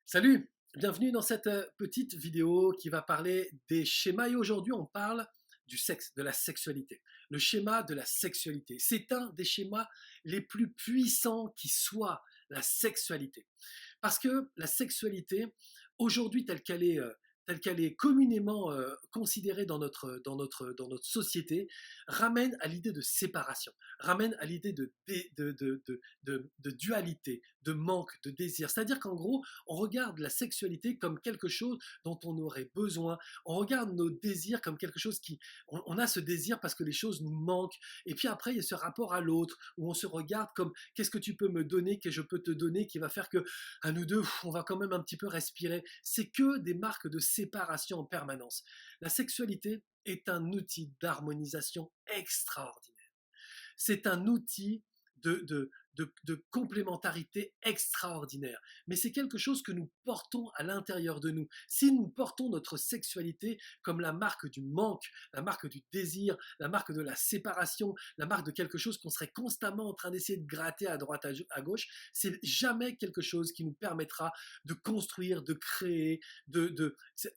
Salut, bienvenue dans cette petite vidéo qui va parler des schémas et aujourd'hui on parle du sexe, de la sexualité. Le schéma de la sexualité, c'est un des schémas les plus puissants qui soit, la sexualité. Parce que la sexualité, aujourd'hui telle qu'elle est communément considérée dans notre société, ramène à l'idée de séparation, ramène à l'idée de dualité, de manque, de désir. C'est-à-dire qu'en gros, on regarde la sexualité comme quelque chose dont on aurait besoin, on regarde nos désirs comme quelque chose qui... On a ce désir parce que les choses nous manquent, et puis après il y a ce rapport à l'autre, où on se regarde comme qu'est-ce que tu peux me donner, que je peux te donner, qui va faire que à nous deux, on va quand même un petit peu respirer. C'est que des marques de séparation en permanence. La sexualité est un outil d'harmonisation extraordinaire. C'est un outil de complémentarité extraordinaire. Mais c'est quelque chose que nous portons à l'intérieur de nous. Si nous portons notre sexualité comme la marque du manque, la marque du désir, la marque de la séparation, la marque de quelque chose qu'on serait constamment en train d'essayer de gratter à droite, à gauche, c'est jamais quelque chose qui nous permettra de construire, de créer,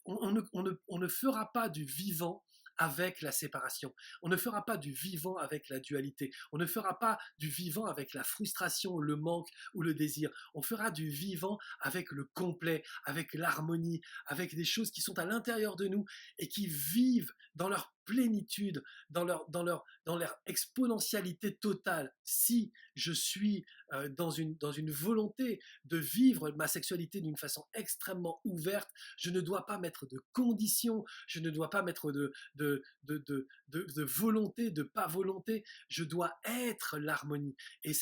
on ne fera pas du vivant avec la séparation. On ne fera pas du vivant avec la dualité. On ne fera pas du vivant avec la frustration, le manque ou le désir. On fera du vivant avec le complet, avec l'harmonie, avec des choses qui sont à l'intérieur de nous et qui vivent dans leur plénitude, dans leur exponentialité totale. Si je suis dans une volonté de vivre ma sexualité d'une façon extrêmement ouverte, je ne dois pas mettre de conditions, je ne dois pas mettre de volonté, de pas volonté, je dois être l'harmonie. Et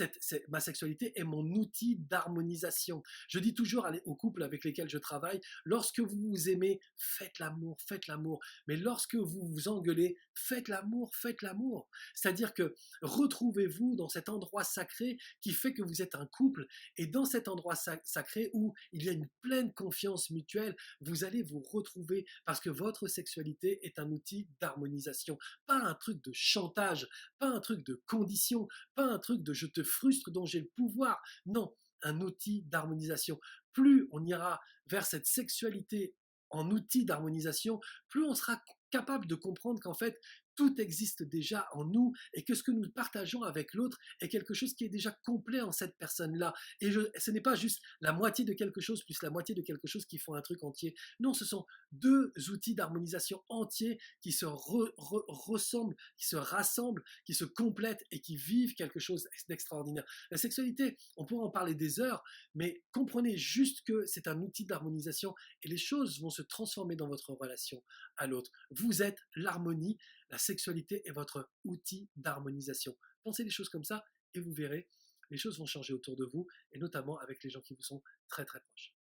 ma sexualité est mon outil d'harmonisation. Je dis toujours aux couples avec lesquels je travaille, lorsque vous vous aimez, faites l'amour, faites l'amour. Mais lorsque vous vous engueulez, faites l'amour, faites l'amour. C'est-à-dire que retrouvez-vous dans cet endroit sacré qui fait que vous êtes un couple, et dans cet endroit sacré où il y a une pleine confiance mutuelle, vous allez vous retrouver parce que votre sexualité est un outil d'harmonisation, pas un truc de chantage, pas un truc de condition, pas un truc de je te frustre dont j'ai le pouvoir. Non, un outil d'harmonisation. Plus on ira vers cette sexualité en outil d'harmonisation, plus on sera capable de comprendre qu'en fait, tout existe déjà en nous et que ce que nous partageons avec l'autre est quelque chose qui est déjà complet en cette personne-là. Et ce n'est pas juste la moitié de quelque chose plus la moitié de quelque chose qui font un truc entier. Non, ce sont deux outils d'harmonisation entiers qui se ressemblent, qui se rassemblent, qui se complètent et qui vivent quelque chose d'extraordinaire. La sexualité, on pourrait en parler des heures, mais comprenez juste que c'est un outil d'harmonisation et les choses vont se transformer dans votre relation à l'autre. Vous êtes l'harmonie, la sexualité est votre outil d'harmonisation. Pensez les choses comme ça et vous verrez, les choses vont changer autour de vous et notamment avec les gens qui vous sont très très proches.